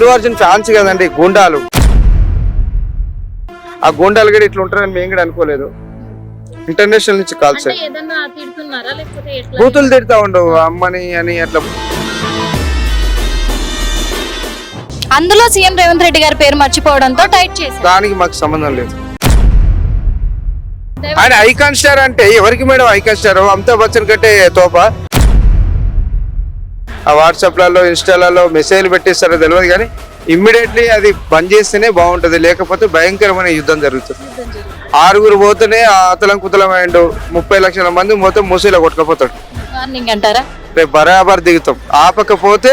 Allu Arjun fans కదండి గూండాలు. ఆ గూండాలు కూడా ఇట్లా ఉంటారని మేము కూడా అనుకోలేదు. ఇంటర్నేషనల్ నుంచి కాల్స్ బూతులు తిడతా ఉండవు అమ్మని అని అట్లా. అందులో సీఎం రేవంత్ రెడ్డి గారి పేరు మర్చిపోవడంతో టైట్ చేశారు. దానికి మాకు సంబంధం లేదు. ఆయన ఐకాన్ స్టార్ అంటే ఎవరికి madam icon star? Amitabh Bachchan కంటే తోప. ఆ వాట్సాప్లలో ఇన్స్టాలలో మెసేజ్లు పెట్టిస్తారో తెలియదు కానీ ఇమ్మీడియట్లీ అది బంద్ చేస్తేనే బాగుంటది, లేకపోతే భయంకరమైన యుద్ధం జరుగుతుంది. 6 పోతేనే అతలం కుతలం అయ్యిండు, 30 లక్షల మంది మొత్తం మూసీలో కొట్టుకపోతాడు. అంటారా రేపు బరాబర్ దిగుతాం. ఆపకపోతే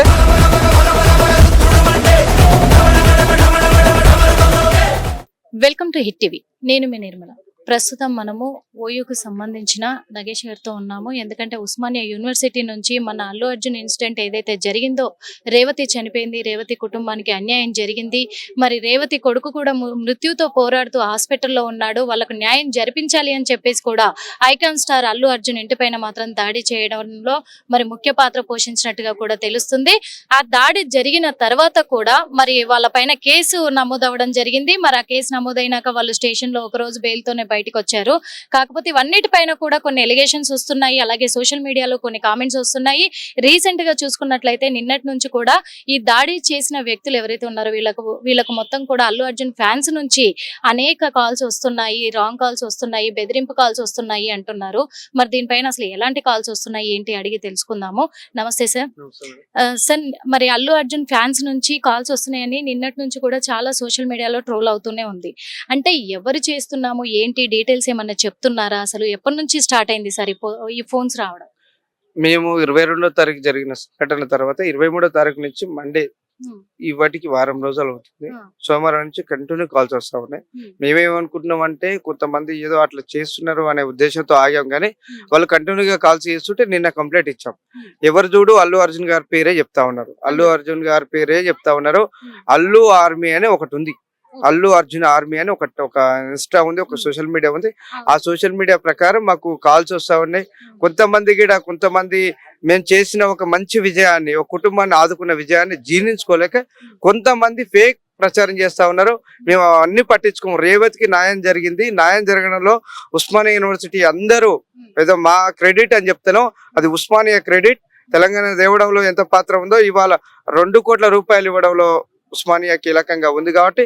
వెల్కమ్ టు హిట్ టీవీ. నేను మీ నిర్మల. ప్రస్తుతం మనము ఓయూకు సంబంధించిన నగేష్ గారితో ఉన్నాము. ఎందుకంటే ఉస్మానియా యూనివర్సిటీ నుంచి మన అల్లు అర్జున్ ఇన్సిడెంట్ ఏదైతే జరిగిందో, రేవతి చనిపోయింది, రేవతి కుటుంబానికి అన్యాయం జరిగింది, మరి రేవతి కొడుకు కూడా మృత్యుతో పోరాడుతూ హాస్పిటల్లో ఉన్నాడు, వాళ్ళకు న్యాయం జరిపించాలి అని చెప్పేసి కూడా ఐకాన్ స్టార్ అల్లు అర్జున్ ఇంటిపైన మాత్రం దాడి చేయడంలో మరి ముఖ్య పాత్ర పోషించినట్టుగా కూడా తెలుస్తుంది. ఆ దాడి జరిగిన తర్వాత కూడా మరి వాళ్ళ పైన కేసు నమోదవడం జరిగింది. మరి ఆ కేసు నమోదైనాక వాళ్ళు స్టేషన్ లో ఒక రోజు బెయిల్తోనే బయటకు వచ్చారు. కాకపోతే ఇవన్నిటిపైన కూడా కొన్ని ఎలిగేషన్స్ వస్తున్నాయి, అలాగే సోషల్ మీడియాలో కొన్ని కామెంట్స్ వస్తున్నాయి. రీసెంట్ గా చూసుకున్నట్లయితే నిన్నటి నుంచి కూడా ఈ దాడి చేసిన వ్యక్తులు ఎవరైతే ఉన్నారో వీళ్ళకు మొత్తం కూడా అల్లు అర్జున్ ఫ్యాన్స్ నుంచి అనేక కాల్స్ వస్తున్నాయి, రాంగ్ కాల్స్ వస్తున్నాయి, బెదిరింపు కాల్స్ వస్తున్నాయి అంటున్నారు. మరి దీనిపైన అసలు ఎలాంటి కాల్స్ వస్తున్నాయి ఏంటి అడిగి తెలుసుకుందాము. నమస్తే సార్. సార్, మరి అల్లు అర్జున్ ఫ్యాన్స్ నుంచి కాల్స్ వస్తున్నాయని నిన్నటి నుంచి కూడా చాలా సోషల్ మీడియాలో ట్రోల్ అవుతూనే ఉంది. అంటే ఎవరు చేస్తున్నాము ఏంటి డీటెయిల్స్ ఏమన్నా చెప్తున్నారా? అసలు ఎప్పటి నుంచి స్టార్ట్ అయింది సార్ ఈ ఫోన్స్ రావడం? మేము 22వ తారీఖు జరిగిన సంఘటన తర్వాత 23వ తారీఖు నుంచి మండే ఇవాటికి వారం రోజులు అవుతుంది. సోమవారం నుంచి కంటిన్యూ కాల్స్ వస్తా ఉన్నాయి. మేమేమనుకుంటున్నాం అంటే కొంతమంది ఏదో అట్లా చేస్తున్నారు అనే ఉద్దేశంతో ఆగాం, కానీ వాళ్ళు కంటిన్యూగా కాల్స్ చేస్తుంటే నిన్న కంప్లైంట్ ఇచ్చాం. ఎవరు చూడు అల్లు అర్జున్ గారి పేరే చెప్తా ఉన్నారు, అల్లు అర్జున్ గారి పేరే చెప్తా ఉన్నారు. అల్లు ఆర్మీ అని ఒకటి ఉంది, అల్లు అర్జున్ ఆర్మీ అని ఒక ఇన్స్టా ఉంది, ఒక సోషల్ మీడియా ఉంది. ఆ సోషల్ మీడియా ప్రకారం మాకు కాల్స్ వస్తా ఉన్నాయి. కొంతమంది మేము చేసిన ఒక మంచి విజయాన్ని, ఒక కుటుంబాన్ని ఆదుకున్న విజయాన్ని జీర్ణించుకోలేక కొంతమంది ఫేక్ ప్రచారం చేస్తా ఉన్నారు. మేము అన్ని పట్టించుకోము. రేవతికి న్యాయం జరిగింది, న్యాయం జరగడంలో ఉస్మానియా యూనివర్సిటీ అందరూ ఏదో మా క్రెడిట్ అని చెప్తాను, అది ఉస్మానియా క్రెడిట్. తెలంగాణ దేవడంలో ఎంత పాత్ర ఉందో ఇవాళ 2 కోట్ల రూపాయలు ఇవ్వడంలో ఉస్మానియా కీలకంగా ఉంది. కాబట్టి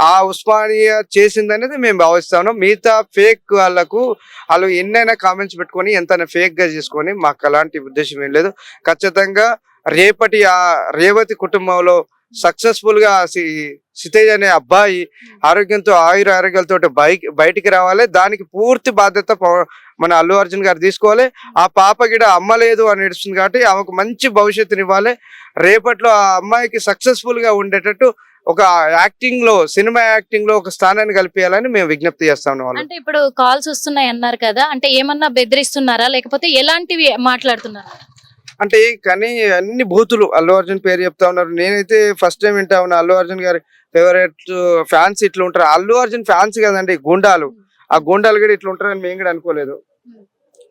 ఆ ఉస్మానియా చేసిందనేది మేము భావిస్తా ఉన్నాం. మిగతా ఫేక్ వాళ్ళు ఎన్నైనా కామెంట్స్ పెట్టుకొని ఎంతైనా ఫేక్ గా చేసుకొని మాకు అలాంటి ఉద్దేశం ఏం లేదు. ఖచ్చితంగా రేపటి ఆ రేవతి కుటుంబంలో సక్సెస్ఫుల్ గా సితేజ్ అనే అబ్బాయి ఆరోగ్యంతో ఆరోగ్యాలతో బయటికి రావాలి. దానికి పూర్తి బాధ్యత మన అల్లు అర్జున్ గారు తీసుకోవాలి. ఆ పాప గిడ అమ్మలేదు అని నడుస్తుంది కాబట్టి ఆమెకు మంచి భవిష్యత్తుని ఇవ్వాలి. రేపట్లో ఆ అమ్మాయికి సక్సెస్ఫుల్ గా ఉండేటట్టు ఒక యాక్టింగ్ లో, సినిమా యాక్టింగ్ లో ఒక స్థానాన్ని కల్పించాలని మేము విజ్ఞప్తి చేస్తా ఉన్నాం. అంటే ఇప్పుడు కాల్స్ వస్తున్నాయి అన్నారు కదా, అంటే ఏమన్నా బెదిరిస్తున్నారా లేకపోతే ఎలాంటివి మాట్లాడుతున్నారా? అంటే కానీ అన్ని బూతులు అల్లు అర్జున్ పేరు చెప్తా ఉన్నారు. నేనైతే ఫస్ట్ టైం వింటా ఉన్నా అల్లు అర్జున్ గారి ఫేవరెట్ ఫ్యాన్స్ ఇట్లా ఉంటారు. అల్లు అర్జున్ ఫ్యాన్స్ కదండి గూండాలు. ఆ గూండాలు కూడా ఇట్లా ఉంటారని మేము కూడా అనుకోలేదు.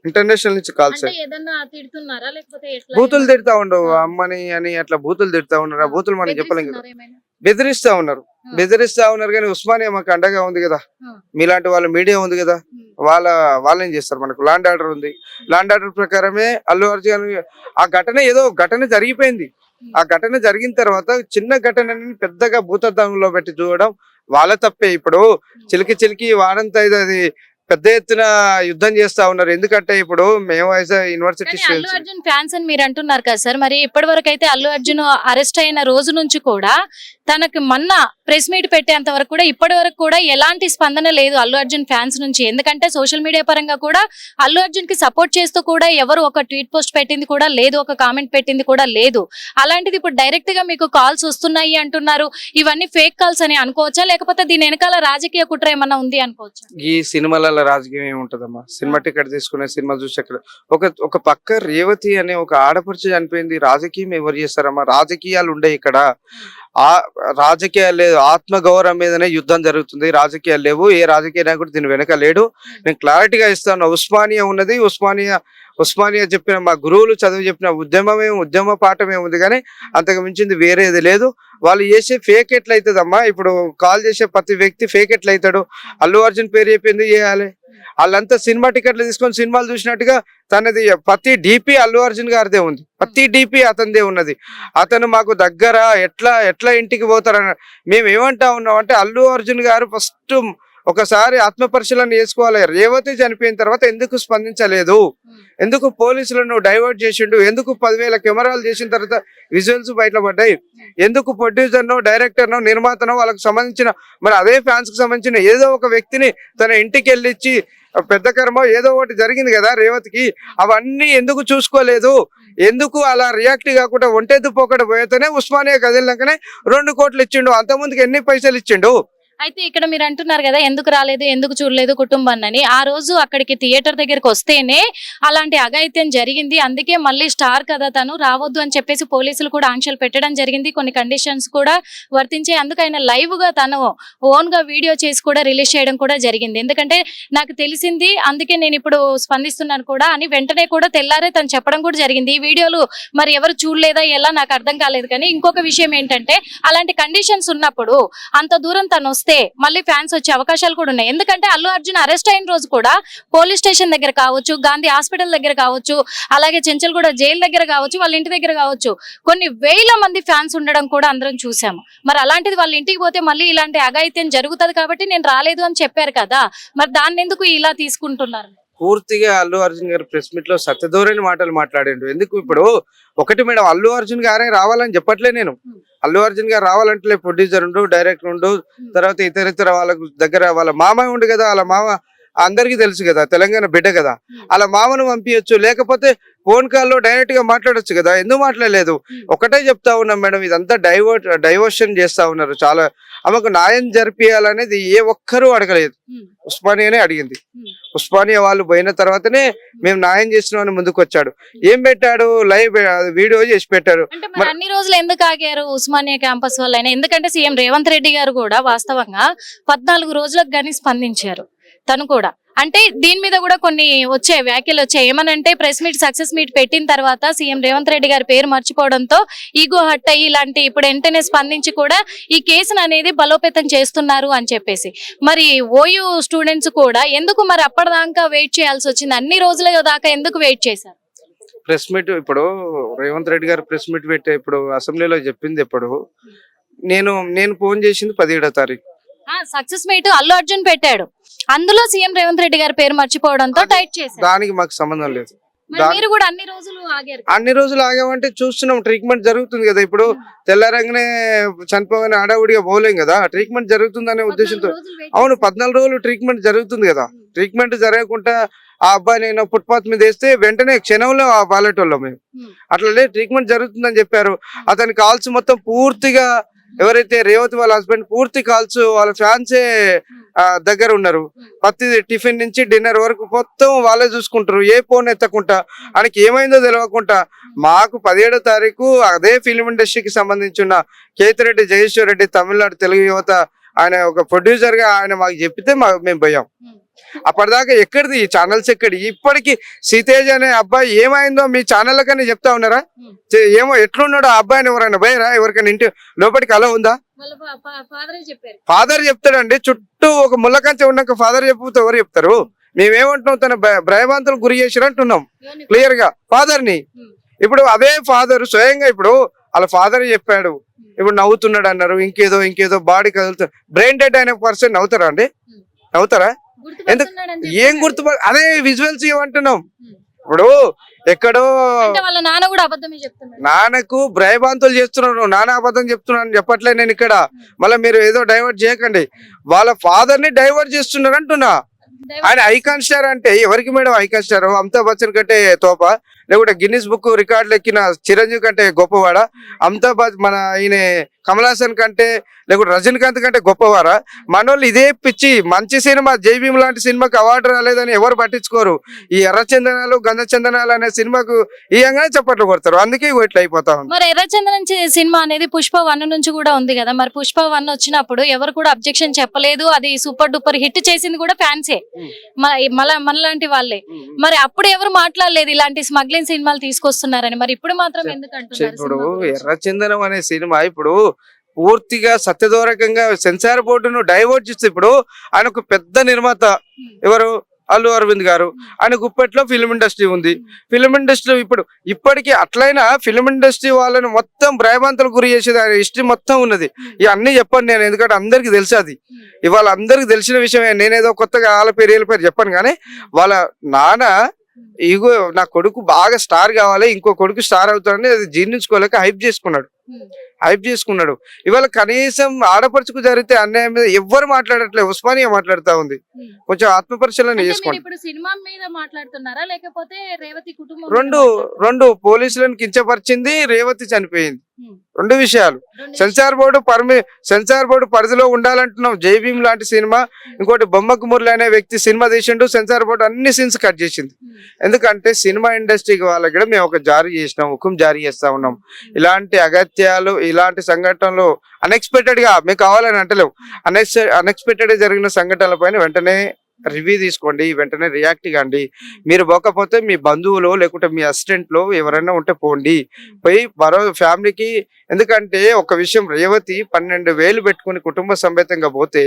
ఇంటర్నేషనల్ నుంచి కాల్స్ బూతులు తిడతా ఉండవు అమ్మని అని అట్లా బూతులు తిడతా ఉన్నారు. ఆ బూతులు మనం చెప్పలేం కదా. బెదిరిస్తా ఉన్నారు కానీ ఉస్మానియా మాకు అండగా ఉంది కదా, మీలాంటి వాళ్ళ మీడియా ఉంది కదా, వాళ్ళేం చేస్తారు. మనకు ల్యాండ్ ఆర్డర్ ఉంది. ల్యాండ్ ఆర్డర్ ప్రకారమే అల్లు అర్జున్ ఆ ఘటన జరిగిపోయింది. ఆ ఘటన జరిగిన తర్వాత చిన్న ఘటనని పెద్దగా భూతద్దంలో పెట్టి చూడడం వాళ్ళ తప్పే. ఇప్పుడు చిలికి వాడంతా అది పెద్ద ఎత్తున యుద్ధం చేస్తా ఉన్నారు. ఎందుకంటే ఇప్పుడు మేము యూనివర్సిటీ అల్లు అర్జున్ ఫ్యాన్స్ అని మీరు అంటున్నారు కదా సార్, మరి ఇప్పటి వరకు అయితే అల్లు అర్జున్ అరెస్ట్ అయిన రోజు నుంచి కూడా తనకు మొన్న ప్రెస్ మీట్ పెట్టేంత వరకు కూడా ఇప్పటి వరకు కూడా ఎలాంటి స్పందన లేదు అల్లు అర్జున్ ఫ్యాన్స్ నుంచి. ఎందుకంటే సోషల్ మీడియా పరంగా కూడా అల్లు అర్జున్ కి సపోర్ట్ చేస్తూ కూడా ఎవరు ఒక ట్వీట్ పోస్ట్ పెట్టింది కూడా లేదు, ఒక కామెంట్ పెట్టింది కూడా లేదు. అలాంటిది ఇప్పుడు డైరెక్ట్ గా మీకు కాల్స్ వస్తున్నాయి అంటున్నారు. ఇవన్నీ ఫేక్ కాల్స్ అని అనుకోవచ్చా, లేకపోతే దీని వెనకాల రాజకీయ కుట్ర ఏమన్నా ఉంది అనుకోవచ్చా? ఈ సినిమాల రాజకీయం ఏముంటదమ్మా? సినిమా టికెట్ తీసుకునే సినిమా చూసి అక్కడ ఒక పక్క రేవతి అనే ఒక ఆడపడుచు చనిపోయింది. రాజకీయం ఎవరు చేస్తారమ్మా? రాజకీయాలు ఉండే ఇక్కడ. ఆ రాజకీయాలు లేదు, ఆత్మగౌరవం మీదనే యుద్ధం జరుగుతుంది. రాజకీయాలు లేవు, ఏ రాజకీయ నాయకుడు దీని వెనక లేడు. నేను క్లారిటీగా ఇస్తాను. ఉస్మానియా ఉన్నది, ఉస్మానియా చెప్పిన మా గురువులు చదువు చెప్పిన ఉద్యమ పాఠమే ఉంది, కానీ అంతకు మించింది వేరేది లేదు. వాళ్ళు చేసే ఫేక్ ఎట్లయితుందమ్మా? ఇప్పుడు కాల్ చేసే ప్రతి వ్యక్తి ఫేక్ ఎట్లయితాడు? అల్లు అర్జున్ పేరు చెప్పింది చేయాలి. వాళ్ళంతా సినిమా టికెట్లు తీసుకొని సినిమాలు చూసినట్టుగా తనది ప్రతి డిపి అల్లు అర్జున్ గారిదే ఉంది, ప్రతి డిపి అతనిదే ఉన్నది. అతను మాకు దగ్గర, ఎట్లా ఇంటికి పోతారని మేము ఏమంటా ఉన్నాం అంటే, అల్లు అర్జున్ గారు ఫస్ట్ ఒకసారి ఆత్మపరిశీలన చేసుకోవాలి. రేవతి చనిపోయిన తర్వాత ఎందుకు స్పందించలేదు? ఎందుకు పోలీసులను డైవర్ట్ చేసిండు? ఎందుకు 10,000 కెమెరాలు చేసిన తర్వాత విజువల్స్ బయటపడ్డాయి? ఎందుకు ప్రొడ్యూసర్నో, డైరెక్టర్నో, నిర్మాతనో వాళ్ళకి సంబంధించిన, మరి అదే ఫ్యాన్స్ కి సంబంధించిన ఏదో ఒక వ్యక్తిని తన ఇంటికి వెళ్ళిచ్చి పెద్ద కర్మ ఏదో ఒకటి జరిగింది కదా రేవతికి, అవన్నీ ఎందుకు చూసుకోలేదు? ఎందుకు అలా రియాక్ట్ కాకుండా ఒంటెద్దు పోకడ పోయేతోనే ఉస్మానియా కదిలినాకనే 2 కోట్లు ఇచ్చిండు. అంతకుముందుకు ఎన్ని పైసలు ఇచ్చిండు? అయితే ఇక్కడ మీరు అంటున్నారు కదా, ఎందుకు రాలేదు, ఎందుకు చూడలేదు కుటుంబాన్ని. ఆ రోజు అక్కడికి థియేటర్ దగ్గరికి వస్తేనే అలాంటి అఘాయిత్యం జరిగింది. అందుకే మళ్ళీ స్టార్ కదా తను రావద్దు అని చెప్పేసి పోలీసులు కూడా ఆంక్షలు పెట్టడం జరిగింది. కొన్ని కండిషన్స్ కూడా వర్తించే, అందుకు ఆయన లైవ్ గా తను ఓన్ గా వీడియో చేసి కూడా రిలీజ్ చేయడం కూడా జరిగింది. ఎందుకంటే నాకు తెలిసింది, అందుకే నేను ఇప్పుడు స్పందిస్తున్నాను కూడా అని వెంటనే కూడా తెల్లారే తను చెప్పడం కూడా జరిగింది. ఈ వీడియోలు మరి ఎవరు చూడలేదా ఎలా నాకు అర్థం కాలేదు. కానీ ఇంకొక విషయం ఏంటంటే, అలాంటి కండిషన్స్ ఉన్నప్పుడు అంత దూరం తను వస్తే మళ్ళీ ఫ్యాన్స్ వచ్చే అవకాశాలు కూడా ఉన్నాయి. ఎందుకంటే అల్లు అర్జున్ అరెస్ట్ అయిన రోజు కూడా పోలీస్ స్టేషన్ దగ్గర కావచ్చు, గాంధీ హాస్పిటల్ దగ్గర కావచ్చు, అలాగే చెంచల్గూడ జైలు దగ్గర కావచ్చు, వాళ్ళ ఇంటి దగ్గర కావచ్చు, కొన్ని వేల మంది ఫ్యాన్స్ ఉండడం కూడా అందరం చూసాము. మరి అలాంటిది వాళ్ళ ఇంటికి పోతే మళ్ళీ ఇలాంటి అఘాయిత్యం జరుగుతుంది కాబట్టి నేను రాలేదు అని చెప్పారు కదా, మరి దాన్ని ఎందుకు ఇలా తీసుకుంటున్నారు? పూర్తిగా అల్లు అర్జున్ గారు ప్రెస్ మీట్ లో సత్యధోరణి మాటలు మాట్లాడిండు. ఎందుకు ఇప్పుడు ఒకటి మేడం, అల్లు అర్జున్ గారే రావాలని చెప్పట్లే నేను. అల్లు అర్జున్ గారు రావాలంటే ప్రొడ్యూసర్ ఉండు, డైరెక్టర్ ఉండు, తర్వాత ఇతర వాళ్ళ దగ్గర వాళ్ళ మామ ఉండు కదా, వాళ్ళ మామ అందరికీ తెలుసు కదా, తెలంగాణ బిడ్డ కదా, అలా మామను పంపించచ్చు. లేకపోతే ఫోన్ కాల్లో డైరెక్ట్ గా మాట్లాడొచ్చు కదా, ఎందుకు మాట్లాడలేదు? ఒకటే చెప్తా ఉన్నాం మేడం, ఇదంతా డైవర్షన్ చేస్తా ఉన్నారు. చాలా ఆమెకు న్యాయం జరిపియాలనేది ఏ ఒక్కరూ అడగలేదు, ఉస్మానియానే అడిగింది. ఉస్మానియా వాళ్ళు పోయిన తర్వాతనే మేము న్యాయం చేస్తున్నామని ముందుకు వచ్చాడు. ఏం పెట్టాడు? లైవ్ వీడియో చేసి పెట్టారు. అన్ని రోజులు ఎందుకు ఆగారు ఉస్మానియా క్యాంపస్ వల్ల? ఎందుకంటే సీఎం రేవంత్ రెడ్డి గారు కూడా వాస్తవంగా 14 రోజులకు గానీ స్పందించారు తను కూడా. అంటే దీని మీద కూడా కొన్ని వ్యాఖ్యలు వచ్చాయి. ఏమనంటే, ప్రెస్ మీట్ సక్సెస్ మీట్ పెట్టిన తర్వాత సీఎం రేవంత్ రెడ్డి గారి పేరు మర్చిపోవడంతో ఈగో హట్ అయ్యి ఇలాంటి ఇప్పుడు వెంటనే స్పందించి కూడా ఈ కేసును అనేది బలోపేతం చేస్తున్నారు అని చెప్పేసి. మరి ఓయూ స్టూడెంట్స్ కూడా ఎందుకు మరి అప్పటిదాకా వెయిట్ చేయాల్సి వచ్చింది? అన్ని రోజుల దాకా ఎందుకు వెయిట్ చేశారు? ప్రెస్ మీట్ ఇప్పుడు రేవంత్ రెడ్డి గారు ప్రెస్ మీట్ పెట్టే ఇప్పుడు అసెంబ్లీలో చెప్పింది ఎప్పుడు? నేను ఫోన్ చేసింది 17వ తారీఖు. సక్సెస్ మీట్ అల్లు అర్జున్ పెట్టాడు, అందులో సీఎం రేవంత్ రెడ్డి గారి పేరు మర్చిపోవడంతో టైట్ చేశారు. దానికి మాకు సంబంధం లేదు. మీరు కూడా అన్ని రోజులు ఆగారు. అన్ని రోజులు ఆగామంటే చూస్తున్నాం, ట్రీట్మెంట్ జరుగుతుంది కదా. ఇప్పుడు తెల్లారంగానే చనిపోగానే హడావుడిగా పోలేం కదా, ట్రీట్మెంట్ జరుగుతుందనే ఉద్దేశంతో. అవును, 14 రోజులు ట్రీట్మెంట్ జరుగుతుంది కదా. ట్రీట్మెంట్ జరగకుండా ఆ అబ్బాయి నేను ఫుట్పాత్ మీద వేస్తే వెంటనే క్షణంలో ఆ బాలెటోళ్ళం మేము. అట్లా ట్రీట్మెంట్ జరుగుతుందని చెప్పారు. అతని కాల్స్ మొత్తం పూర్తిగా ఎవరైతే రేవతి వాళ్ళ హస్బెండ్ పూర్తి కాల్స్ వాళ్ళ ఫ్యాన్సే దగ్గర ఉన్నారు. ప్రతి టిఫిన్ నుంచి డిన్నర్ వరకు మొత్తం వాళ్ళే చూసుకుంటారు. ఏ ఫోన్ ఎత్తకుండా, ఆయనకి ఏమైందో తెలియకుండా. మాకు 17వ తారీఖు అదే ఫిల్మ్ ఇండస్ట్రీకి సంబంధించిన కేతిరెడ్డి జగేశ్వర్ రెడ్డి, తమిళనాడు తెలుగు యువత, ఆయన ఒక ప్రొడ్యూసర్ గా ఆయన మాకు చెప్పితే మేము పోయాం. అప్పటిదాకా ఎక్కడిది ఈ ఛానల్స్ ఎక్కడి? ఇప్పటికి సీతేజ్ అనే అబ్బాయి ఏమైందో మీ ఛానల్ కన్నా చెప్తా ఉన్నారా? ఏమో ఎట్లున్నాడో ఆ అబ్బాయిని ఎవరైనా భయరా? ఎవరికైనా ఇంటి లోపలికి అలా ఉందా? ఫాదర్ చెప్తాడండి. చుట్టూ ఒక ముళ్ళకంచె ఉన్నాక ఫాదర్ చెప్పుతో ఎవరు చెప్తారు? మేమేమంటున్నాం, తన భయభ్రాంతులు గురి చేసిరు అంటున్నాం క్లియర్ గా ఫాదర్ ని. ఇప్పుడు అదే ఫాదర్ స్వయంగా ఇప్పుడు వాళ్ళ ఫాదర్ చెప్పాడు. ఇప్పుడు నవ్వుతున్నాడు అన్నారు, ఇంకేదో బాడీ కదులుతుంది. బ్రెయిన్ డెడ్ అయిన పర్సన్ నవ్వుతారా అండి? నవ్వుతారా? ఎందుకు? ఏం గుర్తుపడ, అదే విజువల్స్ ఏమంటున్నాం. ఇప్పుడు ఎక్కడో నాన్నకు భయభ్రాంతులు చేస్తున్నారు, నాన్న అబద్ధం చెప్తున్నాను చెప్పట్లే నేను ఇక్కడ. మళ్ళీ మీరు ఏదో డైవర్ట్ చేయకండి. వాళ్ళ ఫాదర్ ని డైవర్ట్ చేస్తున్నారు అంటున్నా. ఆయన ఐకాన్ స్టార్ అంటే ఎవరికి madam icon star? Amitabh Bachchan కంటే తోప? లేకుంటే గిన్నిస్ బుక్ రికార్డులు ఎక్కిన చిరంజీవి కంటే గొప్పవాడా, అమితాబ్ మన ఈయన కమల్ హాసన్ కంటే లేకుంటే రజనీకాంత్ కంటే గొప్పవారా? మనోళ్ళు ఇదే పిచ్చి మంచి సినిమా జై భీమ్ లాంటి సినిమాకి అవార్డు రాలేదని ఎవరు పట్టించుకోరు. ఈ ఎర్రచందనాలు గంధచందనాలు అనే సినిమాకు ఈయంగానే చప్పట్లు కొడతారు. అందుకే ఇట్లా అయిపోతా ఉంది. మరి ఎర్రచందనం సినిమా అనేది పుష్ప 1 నుంచి కూడా ఉంది కదా, మరి పుష్ప 1 వచ్చినప్పుడు ఎవరు కూడా అబ్జెక్షన్ చెప్పలేదు, అది సూపర్ డూపర్ హిట్ చేసింది కూడా ఫ్యాన్సే, మనలాంటి వాళ్ళే. మరి అప్పుడు ఎవరు మాట్లాడలేదు ఇలాంటి స్మగ్లింగ్ సినిమాలు తీసుకొస్తున్నారని, మరి ఇప్పుడు మాత్రం ఎందుకు అంటున్నారు? ఇప్పుడు ఎర్రచందనం అనే సినిమా ఇప్పుడు పూర్తిగా సత్యదూరకంగా సెన్సార్ బోర్డును డైవర్ట్ చేస్తే, ఇప్పుడు ఆయన ఒక పెద్ద నిర్మాత ఎవరు, అల్లు అరవింద్ గారు, ఆయన గుప్పెట్లో ఫిల్మ్ ఇండస్ట్రీ ఉంది. ఫిల్మ్ ఇండస్ట్రీ ఇప్పటికీ అట్లయినా ఫిల్మ్ ఇండస్ట్రీ వాళ్ళని మొత్తం భయభ్రాంతులకు గురి చేసేది ఆయన హిస్టరీ మొత్తం ఉన్నది. ఇవి అన్ని చెప్పను నేను, ఎందుకంటే అందరికి తెలుసు అది. ఇవాళ అందరికి తెలిసిన విషయమే. నేనేదో కొత్తగా వాళ్ళ పేరు వీళ్ళ పేరు చెప్పను, కానీ వాళ్ళ నాన్న ఇగో నా కొడుకు బాగా స్టార్ కావాలి, ఇంకో కొడుకు స్టార్ అవుతాడని అది జీర్ణించుకోలేక హైప్ చేసుకున్నాడు. ఇవాళ కనీసం ఆడపడుచుకు జరిగితే అన్యాయం మీద ఎవ్వరు మాట్లాడట్లేదు, ఉస్మానియా మాట్లాడుతా ఉంది. కొంచెం ఆత్మపరిశీలన చేసుకోండి. ఇప్పుడు సినిమా మీద మాట్లాడుతున్నారా లేకపోతే రేవతి కుటుంబం? రెండు పోలీసులను కించపరిచింది, రేవతి చనిపోయింది. రెండు విషయాలు. సెన్సార్ బోర్డు పరిధిలో ఉండాలంటున్నాం. జై భీమ్ లాంటి సినిమా, ఇంకోటి బొమ్మకు మురళి అనే వ్యక్తి సినిమా తీసిండు, సెన్సార్ బోర్డు అన్ని సీన్స్ కట్ చేసింది. ఎందుకంటే సినిమా ఇండస్ట్రీకి వాళ్ళకి కూడా మేము ఒక హుకుం జారీ చేస్తా ఉన్నాం. ఇలాంటి అగత్యాలు, ఇలాంటి సంఘటనలు అన్ఎక్స్పెక్టెడ్ గా మీకు కావాలని అంటలేవు, అన్ఎక్స్పెక్టెడ్ గా జరిగిన సంఘటనల పైన వెంటనే రివ్యూ తీసుకోండి, వెంటనే రియాక్ట్ కాండి. మీరు పోకపోతే మీ బంధువులు లేకుంటే మీ అసిస్టెంట్ లో ఎవరైనా ఉంటే పోయి మరో ఫ్యామిలీకి. ఎందుకంటే ఒక విషయం, రేవతి 12,000 పెట్టుకుని కుటుంబ సమేతంగా పోతే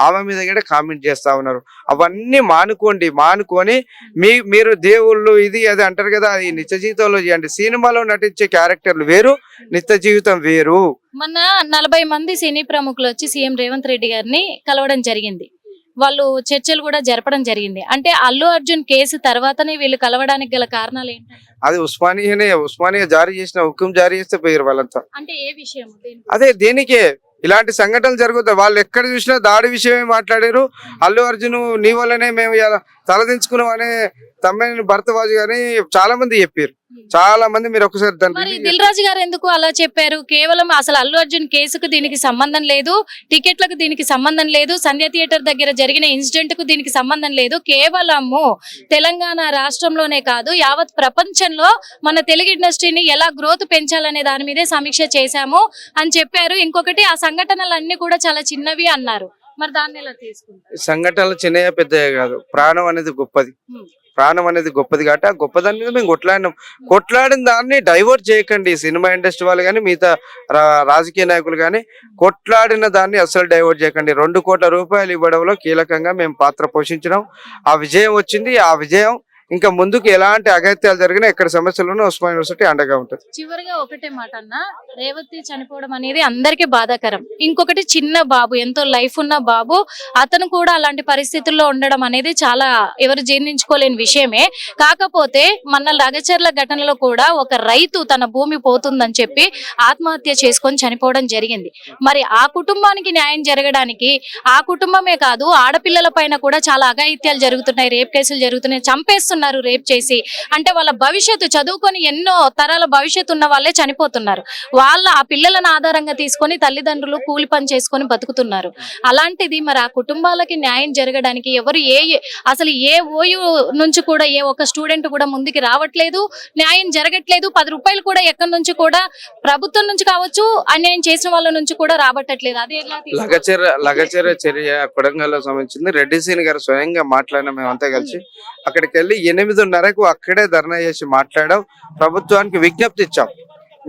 ఆమె మీద కూడా కామెంట్ చేస్తా ఉన్నారు. అవన్నీ మానుకొని మీరు దేవుళ్ళు ఇది అది అంటారు కదా, అది నిత్య జీవితంలో చేయండి. సినిమాలో నటించే క్యారెక్టర్లు వేరు, నిత్య జీవితం వేరు. మొన్న 40 మంది సినీ ప్రముఖులు వచ్చి సీఎం రేవంత్ రెడ్డి గారిని కలవడం జరిగింది, వాళ్ళు చర్చలు కూడా జరపడం జరిగింది. అంటే అల్లు అర్జున్ కేసు తర్వాతనే వీళ్ళు కలవడానికి గల కారణాలు ఏంటంటే అది ఉస్మానియా జారీ చేసిన హుకుం జారీ చేస్తే పోయారు వాళ్ళంతా. అంటే ఏ విషయం? అదే దేనికే ఇలాంటి సంఘటనలు జరుగుతాయి. వాళ్ళు ఎక్కడ చూసినా దాడి విషయమే మాట్లాడారు. అల్లు అర్జున్ నీ వల్లనే మేము ఇలా తలదించుకున్నాం అనే తమ్మిని భరతవాజు గాని చాలా మంది చెప్పారు. చాలా మంది మీరు ఒకసారి దిల్ రాజు గారు ఎందుకు అలా చెప్పారు? కేవలం అసలు అల్లు అర్జున్ కేసుకు దీనికి సంబంధం లేదు, టికెట్లకు దీనికి సంబంధం లేదు, సంధ్య థియేటర్ దగ్గర జరిగిన ఇన్సిడెంట్ కు దీనికి సంబంధం లేదు, కేవలము తెలంగాణ రాష్ట్రంలోనే కాదు యావత్ ప్రపంచంలో మన తెలుగు ఇండస్ట్రీని ఎలా గ్రోత్ పెంచాలనే దాని మీదే సమీక్ష చేశాము అని చెప్పారు. ఇంకొకటి, ఆ సంఘటనలన్నీ కూడా చాలా చిన్నవి అన్నారు. మరి దాన్ని ఎలా తీసుకుంటారు? సంఘటనలు చిన్నయా పెద్దయా కాదు, ప్రాణం అనేది గొప్పది. కాబట్టి ఆ గొప్పదాని మీద మేము కొట్లాడిన దాన్ని డైవర్ట్ చేయకండి. సినిమా ఇండస్ట్రీ వాళ్ళు కానీ మిగతా రాజకీయ నాయకులు కానీ కొట్లాడిన దాన్ని అసలు డైవర్ట్ చేయకండి. 2 కోట్ల రూపాయలు ఇవ్వడంలో కీలకంగా మేము పాత్ర పోషించినాం. ఆ విజయం వచ్చింది. ఆ విజయం ఇంకా ముందుకు ఎలాంటి అగత్యాలు జరిగినా ఎక్కడ సమస్యలు ఉస్మానియా యూనివర్సిటీ అండగా ఉంటుంది. చివరిగా ఒకటే మాట అన్న, రేవతి చనిపోవడం అనేది అందరికీ బాధాకరం. ఇంకొకటి, చిన్న బాబు, ఎంతో లైఫ్ ఉన్న బాబు, అతను కూడా అలాంటి పరిస్థితుల్లో ఉండడం అనేది చాలా ఎవరు జీర్ణించుకోలేని విషయమే. కాకపోతే మన లగచర్ల ఘటనలో కూడా ఒక రైతు తన భూమి పోతుందని చెప్పి ఆత్మహత్య చేసుకొని చనిపోవడం జరిగింది. మరి ఆ కుటుంబానికి న్యాయం జరగడానికి, ఆ కుటుంబమే కాదు ఆడపిల్లల పైన కూడా చాలా అఘాయిత్యాలు జరుగుతున్నాయి, రేప్ కేసులు జరుగుతున్నాయి, చంపేస్తున్నారు రేప్ చేసి. అంటే వాళ్ళ భవిష్యత్తు, చదువుకొని ఎన్నో తరాల భవిష్యత్తు ఉన్న వాళ్ళే చనిపోతున్నారు. వాళ్ళ ఆ పిల్లలను ఆధారంగా తీసుకొని తల్లిదండ్రులు కూలి పని చేసుకొని బతుకుతున్నారు. అలాంటిది మరి ఆ కుటుంబాలకి న్యాయం జరగడానికి ఎవరు అసలు ఏ ఓయూ నుంచి కూడా ఏ ఒక్క స్టూడెంట్ కూడా ముందుకు రావట్లేదు, న్యాయం జరగట్లేదు. 10 రూపాయలు కూడా ఎక్కడి నుంచి కూడా ప్రభుత్వం నుంచి కావచ్చు, అన్యాయం చేసిన వాళ్ళ నుంచి కూడా రాబట్టట్లేదు. అదే లగచర్య చర్య కొడంగల్లో సంబంధించింది. రెడ్డి సీని గారు స్వయంగా మాట్లాడిన మేమంతా కలిసి అక్కడికి వెళ్ళి 8:30కు అక్కడే ధర్నా చేసి మాట్లాడాం. ప్రభుత్వానికి విజ్ఞప్తి ఇచ్చాం.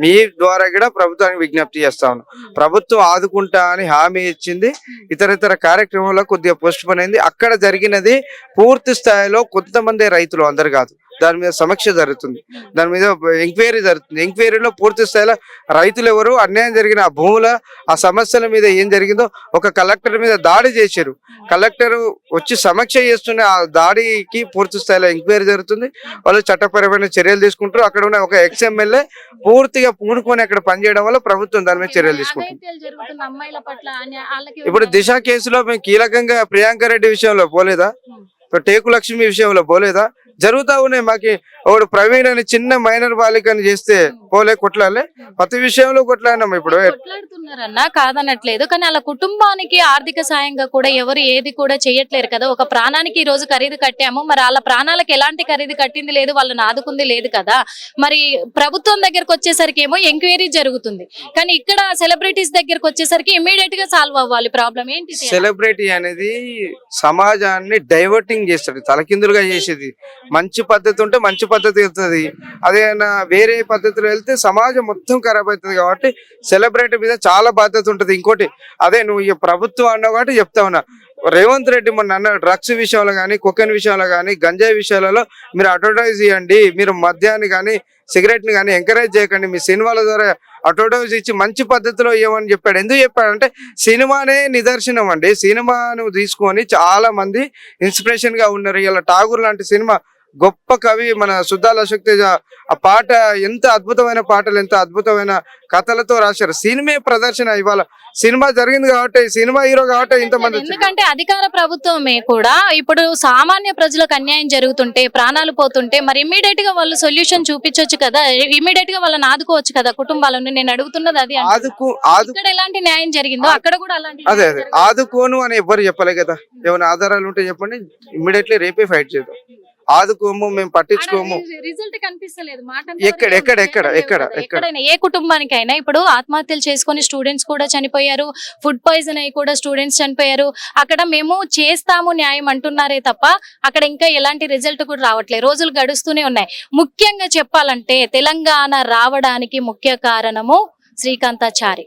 మీ ద్వారా కూడా ప్రభుత్వానికి విజ్ఞప్తి చేస్తా ఉన్నాం. ప్రభుత్వం ఆదుకుంటా అని హామీ ఇచ్చింది. ఇతర కార్యక్రమంలో కొద్దిగా పోస్ట్ పోన్ అయింది. అక్కడ జరిగినది పూర్తి స్థాయిలో కొంతమంది రైతులు, అందరు కాదు, దాని మీద సమీక్ష జరుగుతుంది, దాని మీద ఎంక్వైరీ జరుగుతుంది. ఎంక్వైరీలో పూర్తి స్థాయిలో రైతులు ఎవరు, అన్యాయం జరిగిన ఆ భూముల ఆ సమస్యల మీద ఏం జరిగిందో, ఒక కలెక్టర్ మీద దాడి చేశారు, కలెక్టర్ వచ్చి సమీక్ష చేస్తున్న ఆ దాడికి పూర్తి స్థాయిలో ఎంక్వైరీ జరుగుతుంది. వాళ్ళు చట్టపరమైన చర్యలు తీసుకుంటారు. అక్కడ ఉన్న ఒక ఎక్స్ఎమ్మెల్యే పూర్తిగా పూనుకొని అక్కడ పనిచేయడం వల్ల ప్రభుత్వం దాని మీద చర్యలు తీసుకుంటుంది. ఇప్పుడు దిశ కేసులో మేము కీలకంగా ప్రియాంక రెడ్డి విషయంలో పోలేదా, టేకు లక్ష్మి విషయంలో పోలేదా, జరుగుతా ఉన్నాయి. మాకి ఒకడు ప్రవీణ్ అని చిన్న మైనర్ బాలికని చేస్తే పోలే కొట్లాలే, ప్రతి విషయంలో కొట్లాడినాం. ఇప్పుడు కొట్లాడుతున్నారన్నా కాదనట్లేదు, కానీ అలా కుటుంబానికి ఆర్థిక సాయంగా కూడా ఎవరు ఏది కూడా చేయట్లేరు కదా. ఒక ప్రాణానికి ఈ రోజు ఖరీదు కట్టాము, మరి వాళ్ళ ప్రాణాలకు ఎలాంటి ఖరీదు కట్టింది లేదు, వాళ్ళని ఆదుకుంది లేదు కదా. మరి ప్రభుత్వం దగ్గరకు వచ్చేసరికి ఏమో ఎంక్వైరీ జరుగుతుంది, కానీ ఇక్కడ సెలబ్రిటీస్ దగ్గరకు వచ్చేసరికి ఇమీడియట్ గా సాల్వ్ అవ్వాలి ప్రాబ్లం. ఏంటి సెలబ్రిటీ అనేది సమాజాన్ని డైవర్టింగ్ చేస్తాడు, తలకిందులుగా చేసేది. మంచి పద్ధతి ఉంటే మంచి పద్ధతి వెళ్తుంది, అదేనా వేరే పద్ధతిలో వెళ్తే సమాజం మొత్తం ఖరాబ్ అవుతుంది. కాబట్టి సెలబ్రిటీ మీద చాలా బాధ్యత ఉంటుంది. ఇంకోటి అదే నువ్వు ఈ ప్రభుత్వం అన్నావు కాబట్టి చెప్తా ఉన్నా, రేవంత్ రెడ్డి మొన్న అన్న డ్రగ్స్ విషయంలో కానీ, కొకెన్ విషయంలో కానీ, గంజాయి విషయాలలో మీరు అడ్వర్టైజ్ చేయండి, మీరు మద్యాన్ని కానీ సిగరెట్ ని కానీ ఎంకరేజ్ చేయకండి, మీ సినిమాల ద్వారా అడ్వర్టైజ్ ఇచ్చి మంచి పద్ధతిలో ఇవ్వమని చెప్పాడు. ఎందుకు చెప్పాడంటే సినిమానే నిదర్శనం అండి. సినిమాను తీసుకొని చాలా మంది ఇన్స్పిరేషన్ గా ఉన్నారు. ఇలా ఠాగూర్ లాంటి సినిమా గొప్ప కవి మన సుద్దాల అశోక్ తేజ ఆ పాట ఎంత అద్భుతమైన పాటలు, ఎంత అద్భుతమైన కథలతో రాశారు. సినిమా ప్రదర్శన ఇవాళ సినిమా జరిగింది కాబట్టి, సినిమా హీరో కాబట్టి ఇంతమంది. ఎందుకంటే అధికార ప్రభుత్వమే కూడా ఇప్పుడు సామాన్య ప్రజలకు అన్యాయం జరుగుతుంటే, ప్రాణాలు పోతుంటే మరి ఇమ్మీడియట్ గా వాళ్ళు సొల్యూషన్ చూపించొచ్చు కదా, ఇమ్మీడియట్ గా వాళ్ళని ఆదుకోవచ్చు కదా కుటుంబాలను. నేను అడుగుతున్నది అది. ఇక్కడ ఎలాంటి న్యాయం జరిగిందో అక్కడ కూడా అలాంటి. అదే ఆదుకోను అని ఎవ్వరు చెప్పలే కదా. ఏమైనా ఆధారాలు ఉంటే చెప్పండి, ఇమ్మీడియట్లీ రేపే ఫైట్ చేద్దాం. ఆదుకోము, మేము పట్టించుకోము. రిజల్ట్ కనిపిస్తలేదు. ఎక్కడైనా ఏ కుటుంబానికైనా ఇప్పుడు ఆత్మహత్యలు చేసుకొని స్టూడెంట్స్ కూడా చనిపోయారు, ఫుడ్ పాయిజన్ అయ్యి కూడా స్టూడెంట్స్ చనిపోయారు. అక్కడ మేము చేస్తాము న్యాయం అంటున్నారే తప్ప అక్కడ ఇంకా ఎలాంటి రిజల్ట్ కూడా రావట్లేదు. రోజులు గడుస్తూనే ఉన్నాయి. ముఖ్యంగా చెప్పాలంటే తెలంగాణ రావడానికి ముఖ్య కారణము శ్రీకాంతాచారి.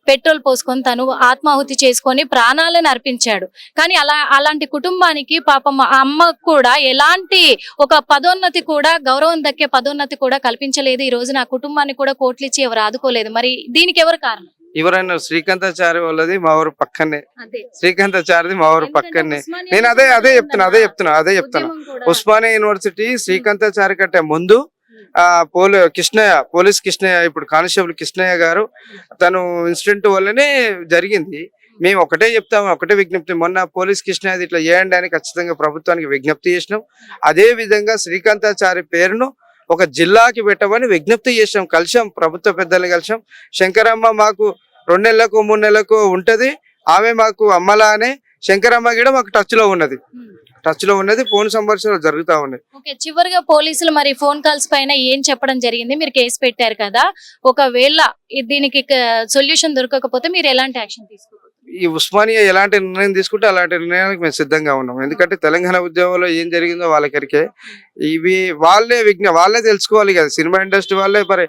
పెట్రోల్ పోసుకొని తను ఆత్మాహుతి చేసుకొని ప్రాణాలను అర్పించాడు. కానీ అలాంటి కుటుంబానికి పాపం ఆ అమ్మకు కూడా ఎలాంటి ఒక పదోన్నతి కూడా, గౌరవం దక్కే పదోన్నతి కూడా కల్పించలేదు. ఈ రోజు నా కుటుంబాన్ని కూడా కోట్లు ఇచ్చి ఎవరు ఆదుకోలేదు. మరి దీనికి ఎవరు కారణం? ఎవరైనా శ్రీకాంతాచారి వాళ్ళది మా ఊరు పక్కనే, శ్రీకాంతాచారిది మా ఊరు పక్కనే. నేను అదే చెప్తున్నా. ఉస్మానియా యూనివర్సిటీ శ్రీకాంతాచారి కంటే ముందు పోలీస్ కృష్ణయ్య, ఇప్పుడు కానిస్టేబుల్ కృష్ణయ్య గారు, తను ఇన్సిడెంట్ వల్లనే జరిగింది. మేము ఒకటే చెప్తాము, ఒకటే విజ్ఞప్తి. మొన్న పోలీస్ కృష్ణయ్య ఇట్లా చేయండి అని ఖచ్చితంగా ప్రభుత్వానికి విజ్ఞప్తి చేసినాం. అదే విధంగా శ్రీకాంతాచారి పేరును ఒక జిల్లాకి పెట్టమని విజ్ఞప్తి చేసాం. కలిసాం, ప్రభుత్వ పెద్దల్ని కలిసాం. శంకరమ్మ మాకు 2 నెలలకు 3 నెలలకు ఉంటది, ఆమె మాకు అమ్మలానే. శంకరమ్మ కూడా మాకు టచ్ లో ఉన్నది, ఫోన్ సంభాషణలు జరుగుతా ఉన్నాయి. ఓకే, చివరిగా పోలీసులు మరి ఫోన్ కాల్స్ పైన ఏం చెప్పడం జరిగింది? మీరు కేసు పెట్టారు కదా, ఒకవేళ దీనికి సొల్యూషన్ దొరకకపోతే మీరు ఎలాంటి యాక్షన్ తీసుకుంటారు? ఈ ఉస్మానియా ఎలాంటి నిర్ణయం తీసుకుంటే అలాంటి నిర్ణయానికి మేము సిద్ధంగా ఉన్నాం. ఎందుకంటే తెలంగాణ ఉద్యమంలో ఏం జరిగిందో వాళ్ళకరికే ఇవి వాళ్ళే తెలుసుకోవాలి కదా. సినిమా ఇండస్ట్రీ వాళ్ళే. మరి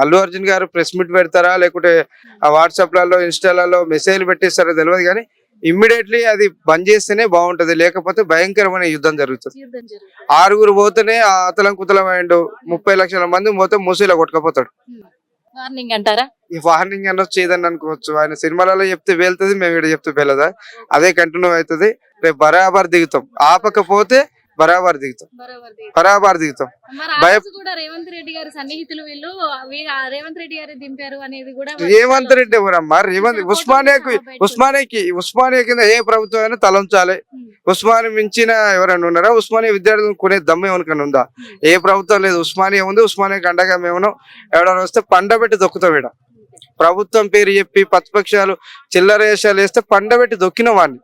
అల్లు అర్జున్ గారు ప్రెస్ మీట్ పెడతారా, లేకుంటే ఆ వాట్సాప్లలో ఇన్స్టాలలో మెసేజ్లు పెట్టేస్తారో తెలియదు, కానీ ఇమ్మీడియట్లీ అది బంద్ చేస్తేనే బాగుంటది. లేకపోతే భయంకరమైన యుద్ధం జరుగుతుంది. 6 పోతేనే అతలం కుతలం అయ్యిండు, 30 లక్షల మంది పోతే మూసీలో కొట్టుకపోతాడు. వార్నింగ్ అంటారా? ఈ వార్నింగ్ అనొచ్చు, ఏదన్నా అనుకోవచ్చు. ఆయన సినిమాలలో చెప్తే వెళ్తుంది, మేము ఇక్కడ చెప్తే వెళ్ళదా. అదే కంటిన్యూ అవుతుంది. రేపు బరాబర్ దిగుతాం, ఆపకపోతే బరాబర్ దిగుతాం. రేవంత్ రెడ్డి గారి సన్నిహితులు వీళ్ళు రేవంత్ రెడ్డి గారు దింపారు అనేది కూడా. రేవంత్ రెడ్డి ఎవరమ్మా? ఉస్మానియా కింద ఏ ప్రభుత్వం అయినా తలంచాలి. ఉస్మానియా మించిన ఎవరైనా ఉన్నారా? ఉస్మానియా విద్యార్థులను కొనే దమ్ము ఎవరికైనా ఉందా? ఏ ప్రభుత్వం లేదు. ఉస్మానియా ఉంది. ఉస్మానియాకి అండగా మేము ఎవరైనా వస్తే పండబెట్టి దొక్కుతాం. ఈడ ప్రభుత్వం పేరు చెప్పి ప్రతిపక్షాలు చిల్లర వేషాలు వేస్తే పండబెట్టి దొక్కిన వాడిని.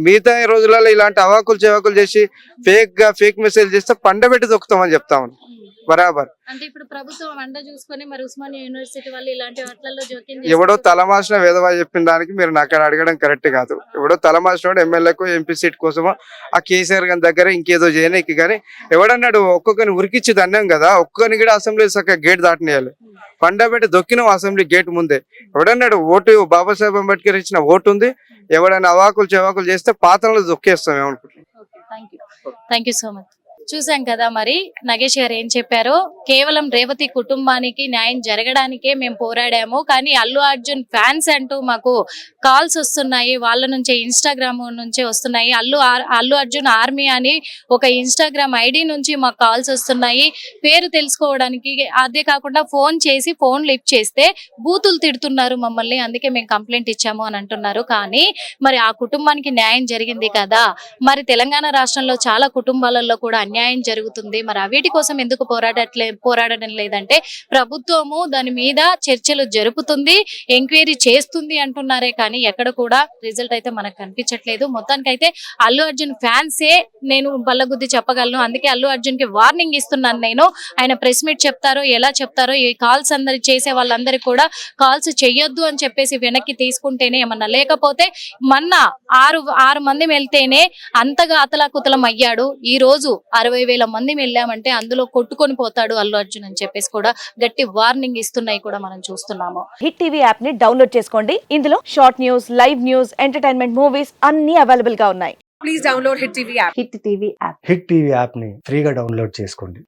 మిగతా రోజులలో ఇలాంటి అవాకులు చెవాకులు చేసి ఫేక్ మెసేజ్ చేస్తే పండబెట్టి దొక్కుతామని చెప్తామని బరాబర్. అంటే ఇప్పుడు ప్రభుత్వం అండ చూసుకొని మరి ఉస్మానియా యూనివర్సిటీ వాళ్ళు ఇలాంటి వాటిల్లో జోక్యం ఎవడో తలమాసిన వేదవా చెప్పిన దానికి మీరు నాకు అడగడం కరెక్ట్ కాదు. ఎవడో తలమాసిన ఎమ్మెల్యేకు ఎంపీ సీట్ కోసమో ఆ కేసీఆర్ గారి దగ్గర ఇంకేదో చేయనీకి, కానీ ఎవడన్నాడు ఒక్కొక్కరిని ఉరికిచ్చి దండం కదా, ఒక్కొక్కరిని కూడా అసెంబ్లీ చక్కగా గేట్ దాటనేయాలి. పండబెట్టి దొక్కినాం అసెంబ్లీ గేట్ ముందే. ఎవడన్నాడు ఓటు బాబాసాహెబ్ అంబేద్కర్ ఇచ్చిన ఓటు ఉంది, ఎవడైనా అవాకులు చెవాకులు చేస్తే పాత్రలు దొక్కేస్తాం ఏమనుకుంటున్నాం. Thank you so much. చూసాం కదా మరి నగేష్ గారు ఏం చెప్పారో. కేవలం రేవతి కుటుంబానికి న్యాయం జరగడానికే మేము పోరాడాము, కానీ అల్లు అర్జున్ ఫ్యాన్స్ అంటూ మాకు కాల్స్ వస్తున్నాయి, వాళ్ళ నుంచే ఇన్స్టాగ్రామ్ నుంచే వస్తున్నాయి. అల్లు అర్జున్ ఆర్మీ అని ఒక ఇన్స్టాగ్రామ్ ఐడి నుంచి మాకు కాల్స్ వస్తున్నాయి పేరు తెలుసుకోవడానికి. అదే కాకుండా ఫోన్ చేసి ఫోన్ లిఫ్ట్ చేస్తే బూతులు తిడుతున్నారు మమ్మల్ని, అందుకే మేము కంప్లైంట్ ఇచ్చాము అని అంటున్నారు. కానీ మరి ఆ కుటుంబానికి న్యాయం జరిగింది కదా. మరి తెలంగాణ రాష్ట్రంలో చాలా కుటుంబాలలో కూడా అన్యాయం జరుగుతుంది. మరి వీటి కోసం ఎందుకు పోరాడడం లేదంటే ప్రభుత్వము దాని మీద చర్చలు జరుపుతుంది, ఎంక్వైరీ చేస్తుంది అంటున్నారే కానీ ఎక్కడ కూడా రిజల్ట్ అయితే మనకు కనిపించట్లేదు. మొత్తానికైతే అల్లు అర్జున్ ఫ్యాన్సే నేను బల్లగుద్ది చెప్పగలను. అందుకే అల్లు అర్జున్ కి వార్నింగ్ ఇస్తున్నాను నేను. ఆయన ప్రెస్ మీట్ చెప్తారో ఎలా చెప్తారో, ఈ కాల్స్ అందరి చేసే వాళ్ళందరికీ కూడా కాల్స్ చెయ్యొద్దు అని చెప్పేసి వెనక్కి తీసుకుంటేనే ఏమన్నా, లేకపోతే మొన్న ఆరు మంది వెళ్తేనే అంతగా అతలాకుతలం అయ్యాడు. ఈ రోజు 60,000 మంది వెళ్ళామంటే అందులో కొట్టుకొని పోతాడు అల్లు అర్జున్ అని చెప్పేసి కూడా గట్టి వార్నింగ్ ఇస్తున్నాయి కూడా మనం చూస్తున్నాము. హిట్ టీవీ యాప్ ని డౌన్లోడ్ చేసుకోండి. ఇందులో short news, live news, entertainment movies అన్ని అవైలబుల్ గా ఉన్నాయి. Please download Hit TV app. Hit TV app hit TV app ని ఫ్రీగా డౌన్లోడ్ చేసుకోండి.